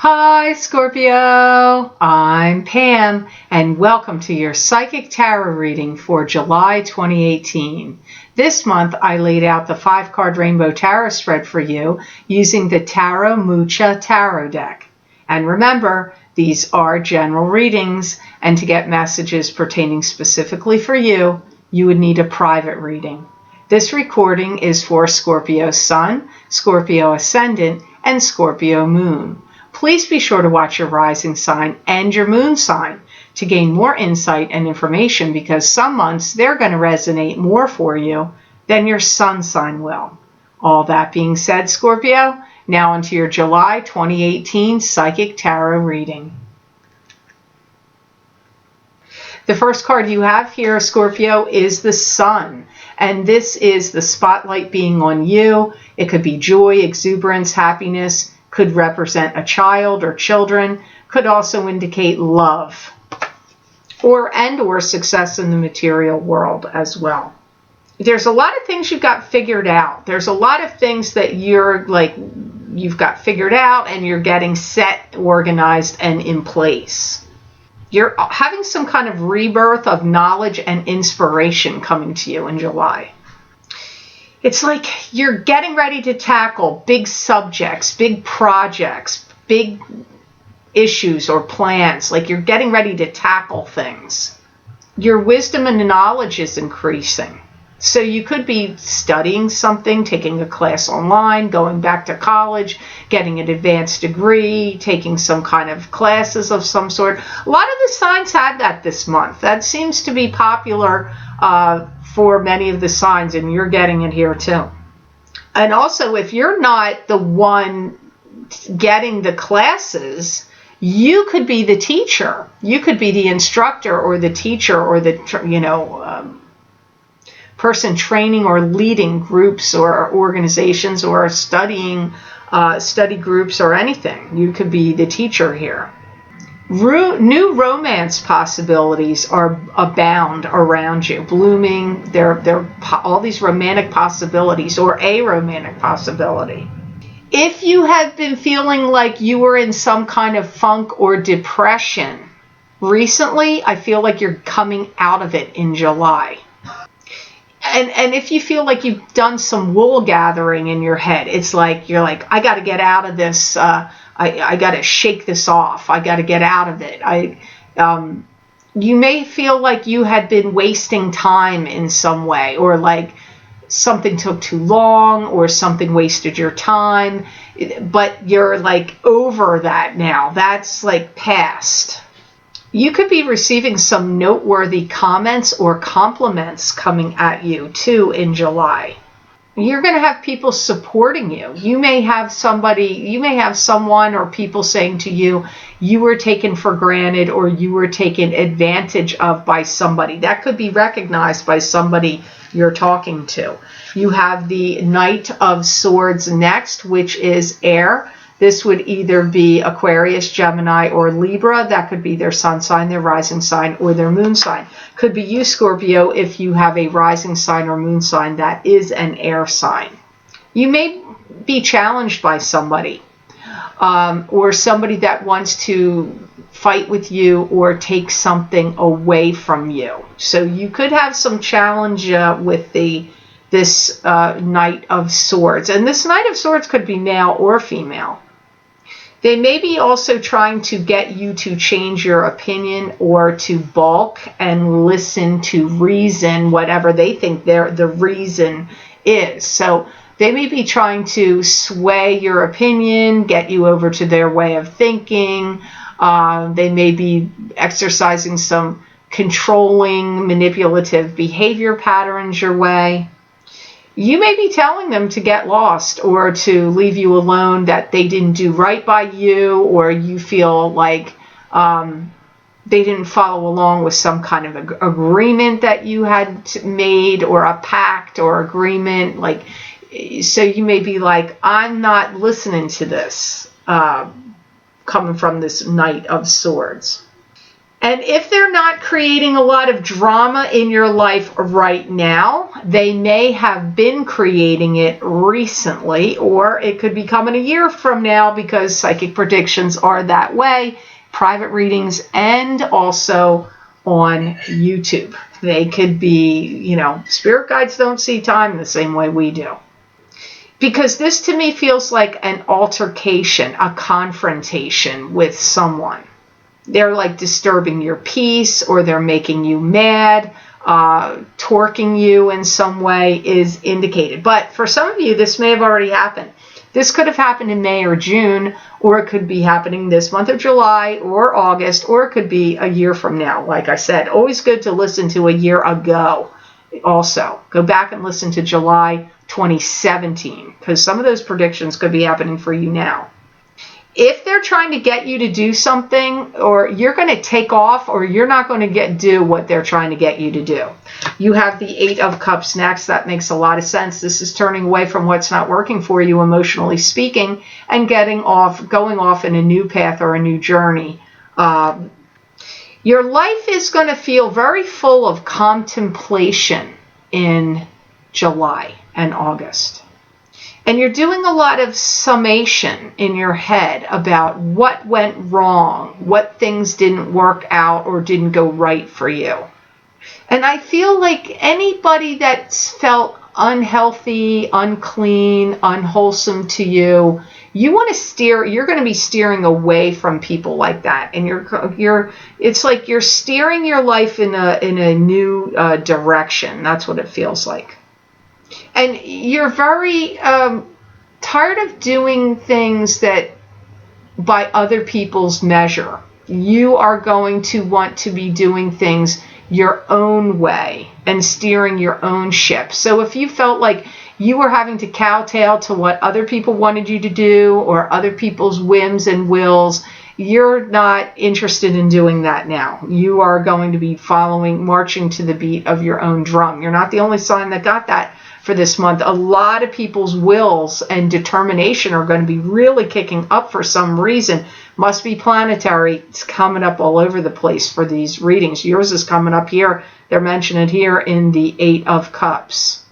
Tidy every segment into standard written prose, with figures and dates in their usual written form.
Hi, Scorpio. I'm Pam, and welcome to your Psychic Tarot reading for July 2018. This month, I laid out the 5-card Rainbow Tarot spread for you using the Tarot Mucha Tarot deck. And remember, these are general readings, and to get messages pertaining specifically for you, you would need a private reading. This recording is for Scorpio Sun, Scorpio Ascendant, and Scorpio Moon. Please be sure to watch your rising sign and your moon sign to gain more insight and information, because some months they're going to resonate more for you than your sun sign will. All that being said, Scorpio, now onto your July 2018 Psychic Tarot reading. The first card you have here, Scorpio, is the Sun. And this is the spotlight being on you. It could be joy, exuberance, happiness. Could represent a child or children, could also indicate love or success in the material world as well. There's a lot of things you've got figured out. There's a lot of things that you've got figured out and you're getting set, organized, and in place. You're having some kind of rebirth of knowledge and inspiration coming to you in July. It's like you're getting ready to tackle big subjects, big projects, big issues or plans. Like you're getting ready to tackle things. Your wisdom and knowledge is increasing. So you could be studying something, taking a class online, going back to college, getting an advanced degree, taking some kind of classes of some sort. A lot of the signs have that this month. That seems to be popular for many of the signs, and you're getting it here too. And also, if you're not the one getting the classes, you could be the teacher. You could be the instructor or the teacher or the person training or leading groups or organizations or study groups or anything. You could be the teacher here. New romance possibilities are abound around you, blooming. There all these romantic possibilities, or a romantic possibility. If you have been feeling like you were in some kind of funk or depression recently, I feel like you're coming out of it in July. And if you feel like you've done some wool gathering in your head, it's like you're like, I got to get out of this. I got to shake this off. I got to get out of it. You may feel like you had been wasting time in some way, or like something took too long, or something wasted your time, but you're like over that now. That's like past. You could be receiving some noteworthy comments or compliments coming at you too in July. You're going to have people supporting you. You may have someone or people saying to you, you were taken for granted or you were taken advantage of by somebody. That could be recognized by somebody you're talking to. You have the Knight of Swords next, which is air. This would either be Aquarius, Gemini, or Libra. That could be their sun sign, their rising sign, or their moon sign. Could be you, Scorpio, if you have a rising sign or moon sign that is an air sign. You may be challenged by somebody, or somebody that wants to fight with you or take something away from you. So you could have some challenge with this Knight of Swords. And this Knight of Swords could be male or female. They may be also trying to get you to change your opinion or to balk and listen to reason, whatever they think the reason is. So they may be trying to sway your opinion, get you over to their way of thinking. They may be exercising some controlling, manipulative behavior patterns your way. You may be telling them to get lost or to leave you alone, that they didn't do right by you, or you feel like they didn't follow along with some kind of agreement that you had made, or a pact or agreement. So you may be like, I'm not listening to this, coming from this Knight of Swords. And if they're not creating a lot of drama in your life right now, they may have been creating it recently, or it could be coming a year from now, because psychic predictions are that way. Private readings and also on YouTube. They could be, spirit guides don't see time the same way we do. Because this to me feels like an altercation, a confrontation with someone. They're like disturbing your peace, or they're making you mad, torquing you in some way is indicated. But for some of you, this may have already happened. This could have happened in May or June, or it could be happening this month of July or August, or it could be a year from now. Like I said, always good to listen to a year ago. Also, go back and listen to July 2017, because some of those predictions could be happening for you now. If they're trying to get you to do something, or you're going to take off, or you're not going to do what they're trying to get you to do. You have the 8 of Cups next. That makes a lot of sense. This is turning away from what's not working for you, emotionally speaking, and going off in a new path or a new journey. Your life is going to feel very full of contemplation in July and August. And you're doing a lot of summation in your head about what went wrong, what things didn't work out or didn't go right for you. And I feel like anybody that's felt unhealthy, unclean, unwholesome to you, you're going to be steering away from people like that. And it's like you're steering your life in a new direction. That's what it feels like. And you're very tired of doing things that by other people's measure. You are going to want to be doing things your own way and steering your own ship. So if you felt like you were having to kowtow to what other people wanted you to do, or other people's whims and wills, you're not interested in doing that now. You are going to be marching to the beat of your own drum. You're not the only sign that got that for this month. A lot of people's wills and determination are going to be really kicking up for some reason. Must be planetary. It's coming up all over the place for these readings. Yours is coming up here. They're mentioning it here in the 8 of Cups.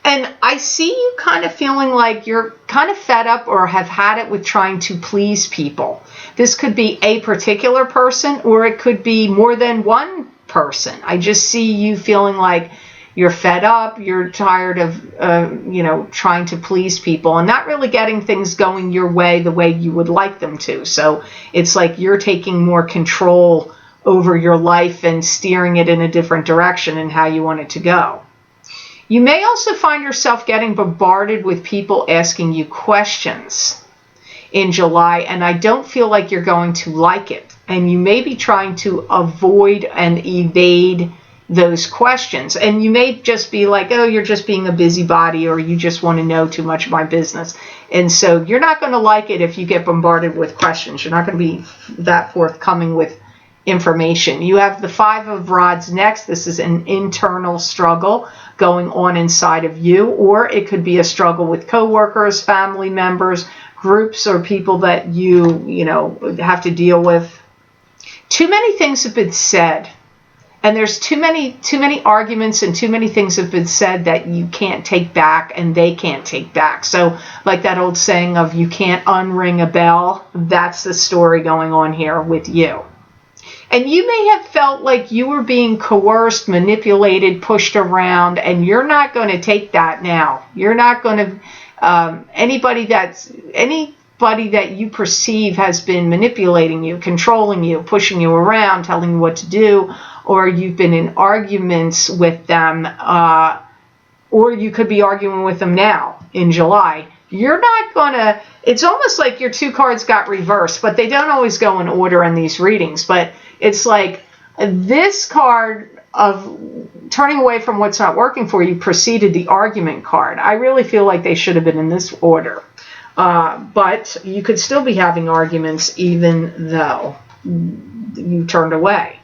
And I see you kind of feeling like you're kind of fed up or have had it with trying to please people. This could be a particular person, or it could be more than one person. I just see you feeling like you're fed up, you're tired of, trying to please people and not really getting things going your way the way you would like them to. So it's like you're taking more control over your life and steering it in a different direction and how you want it to go. You may also find yourself getting bombarded with people asking you questions in July, and I don't feel like you're going to like it. And you may be trying to avoid and evade those questions. And you may just be like, oh, you're just being a busybody, or you just want to know too much of my business. And so you're not going to like it if you get bombarded with questions. You're not going to be that forthcoming with information. You have the 5 of Rods next. This is an internal struggle going on inside of you, or it could be a struggle with coworkers, family members, groups, or people that you have to deal with. Too many things have been said. And there's too many arguments and too many things have been said that you can't take back and they can't take back. So like that old saying of you can't unring a bell, that's the story going on here with you. And you may have felt like you were being coerced, manipulated, pushed around, and you're not going to take that now. You're not going to, anybody that you perceive has been manipulating you, controlling you, pushing you around, telling you what to do, or you've been in arguments with them, or you could be arguing with them now in July. You're not going to, it's almost like your 2 cards got reversed, but they don't always go in order in these readings. But it's like this card of turning away from what's not working for you preceded the argument card. I really feel like they should have been in this order. But you could still be having arguments even though you turned away.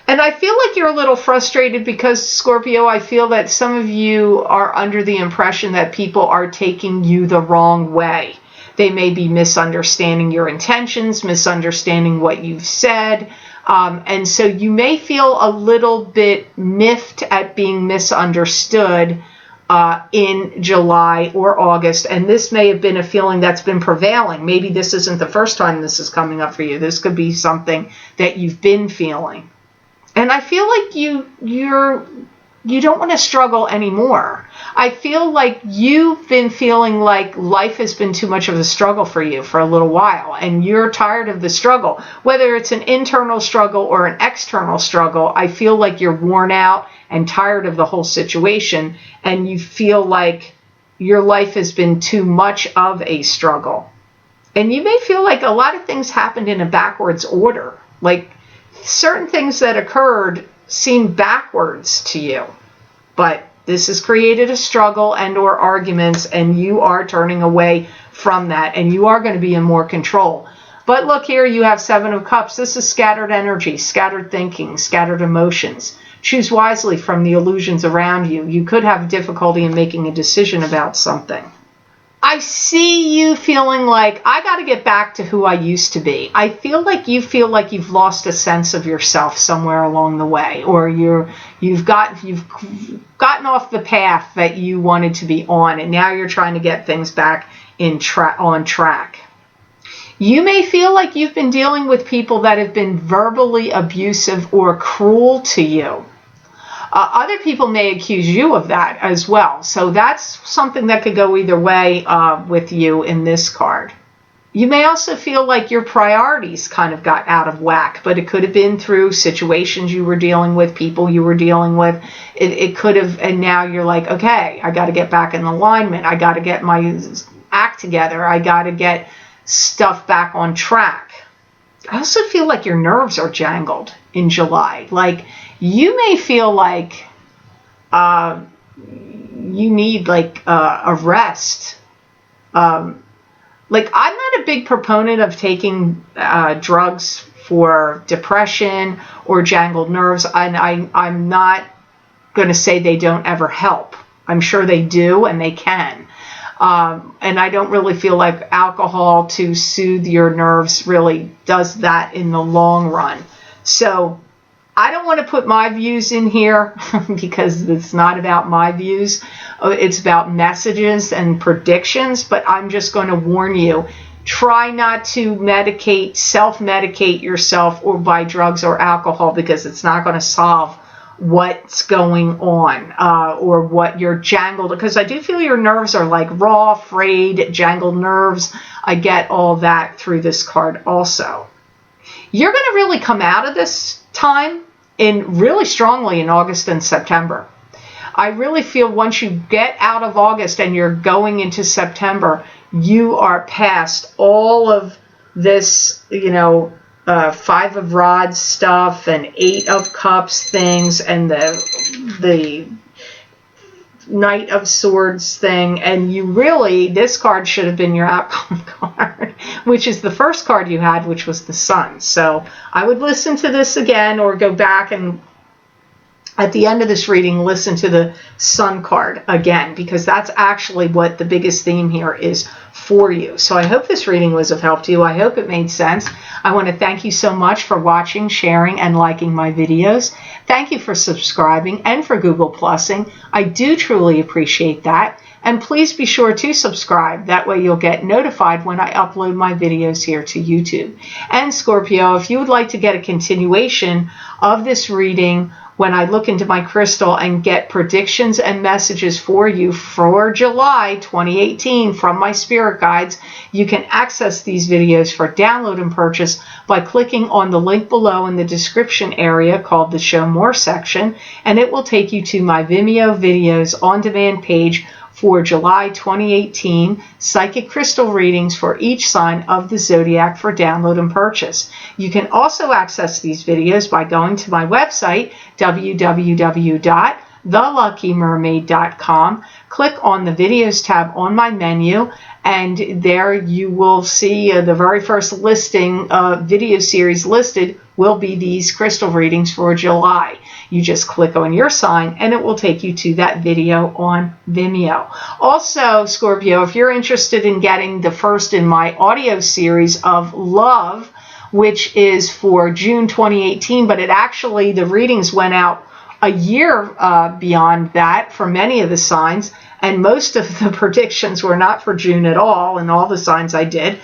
And I feel like you're a little frustrated because, Scorpio, I feel that some of you are under the impression that people are taking you the wrong way. They may be misunderstanding your intentions, misunderstanding what you've said. And so you may feel a little bit miffed at being misunderstood in July or August, and this may have been a feeling that's been prevailing. Maybe this isn't the first time this is coming up for you. This could be something that you've been feeling. And I feel like you don't want to struggle anymore. I feel like you've been feeling like life has been too much of a struggle for you for a little while, and you're tired of the struggle. Whether it's an internal struggle or an external struggle, I feel like you're worn out and tired of the whole situation, and you feel like your life has been too much of a struggle. And you may feel like a lot of things happened in a backwards order. Like certain things that occurred seem backwards to you. But this has created a struggle and or arguments, and you are turning away from that, and you are going to be in more control. But look here, you have Seven of Cups. This is scattered energy, scattered thinking, scattered emotions. Choose wisely from the illusions around you. You could have difficulty in making a decision about something. I see you feeling like, I got to get back to who I used to be. I feel like you've lost a sense of yourself somewhere along the way, or you've gotten off the path that you wanted to be on, and now you're trying to get things back on track. You may feel like you've been dealing with people that have been verbally abusive or cruel to you. Other people may accuse you of that as well. So that's something that could go either way with you in this card. You may also feel like your priorities kind of got out of whack, but it could have been through situations you were dealing with, people you were dealing with. It could have, and now you're like, okay, I got to get back in alignment. I got to get my act together. I got to get stuff back on track. I also feel like your nerves are jangled in July. Like you may feel like you need like a rest. Like I'm not a big proponent of taking drugs for depression or jangled nerves. And I'm not going to say they don't ever help. I'm sure they do, and they can. And I don't really feel like alcohol to soothe your nerves really does that in the long run. So I don't want to put my views in here because it's not about my views. It's about messages and predictions, but I'm just going to warn you, try not to self-medicate yourself or buy drugs or alcohol, because it's not going to solve what's going on or what you're jangled, because I do feel your nerves are like raw, frayed, jangled nerves. I get all that through this card also. You're going to really come out of this time really strongly in August and September. I really feel once you get out of August and you're going into September, you are past all of this, Five of Rods stuff and Eight of Cups things and the Knight of Swords thing, and this card should have been your outcome card, which is the first card you had, which was the Sun. So I would listen to this again, or go back and at the end of this reading, listen to the Sun card again, because that's actually what the biggest theme here is for you. So I hope this reading was of help to you. I hope it made sense. I want to thank you so much for watching, sharing, and liking my videos. Thank you for subscribing and for Google Plusing. I do truly appreciate that. And please be sure to subscribe. That way you'll get notified when I upload my videos here to YouTube. And Scorpio, if you would like to get a continuation of this reading when I look into my crystal and get predictions and messages for you for July 2018 from my spirit guides, you can access these videos for download and purchase by clicking on the link below in the description area called the Show More section, and it will take you to my Vimeo videos on demand page for July 2018 psychic crystal readings for each sign of the zodiac for download and purchase. You can also access these videos by going to my website, www.theluckymermaid.com. Click on the videos tab on my menu, and there you will see the very first listing video series listed will be these crystal readings for July. You just click on your sign and it will take you to that video on Vimeo. Also, Scorpio, if you're interested in getting the first in my audio series of love, which is for June 2018, but it actually, the readings went out a year beyond that for many of the signs, and most of the predictions were not for June at all, and all the signs I did.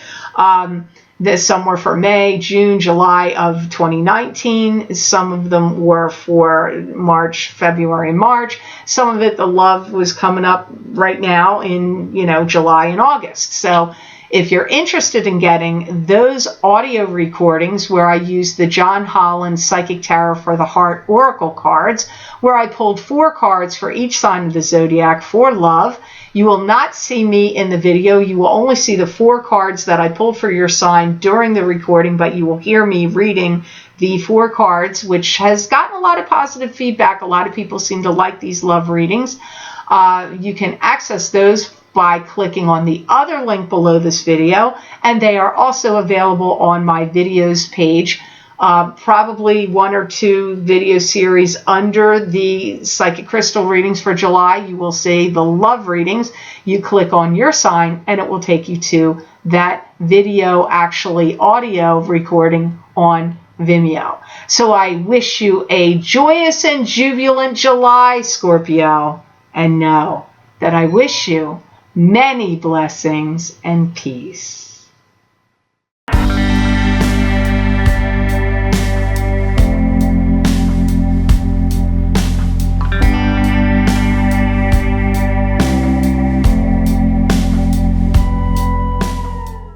Some were for May, June, July of 2019. Some of them were for March, February, March. Some of it, the love was coming up right now in, July and August. So if you're interested in getting those audio recordings where I use the John Holland Psychic Tarot for the Heart Oracle cards, where I pulled 4 cards for each sign of the zodiac for love, you will not see me in the video. You will only see the 4 cards that I pulled for your sign during the recording, but you will hear me reading the 4 cards, which has gotten a lot of positive feedback. A lot of people seem to like these love readings. You can access those by clicking on the other link below this video, and they are also available on my videos page. Probably 1 or 2 video series under the Psychic Crystal readings for July, you will see the love readings. You click on your sign and it will take you to that video, actually audio recording on Vimeo. So I wish you a joyous and jubilant July, Scorpio, and know that I wish you many blessings and peace.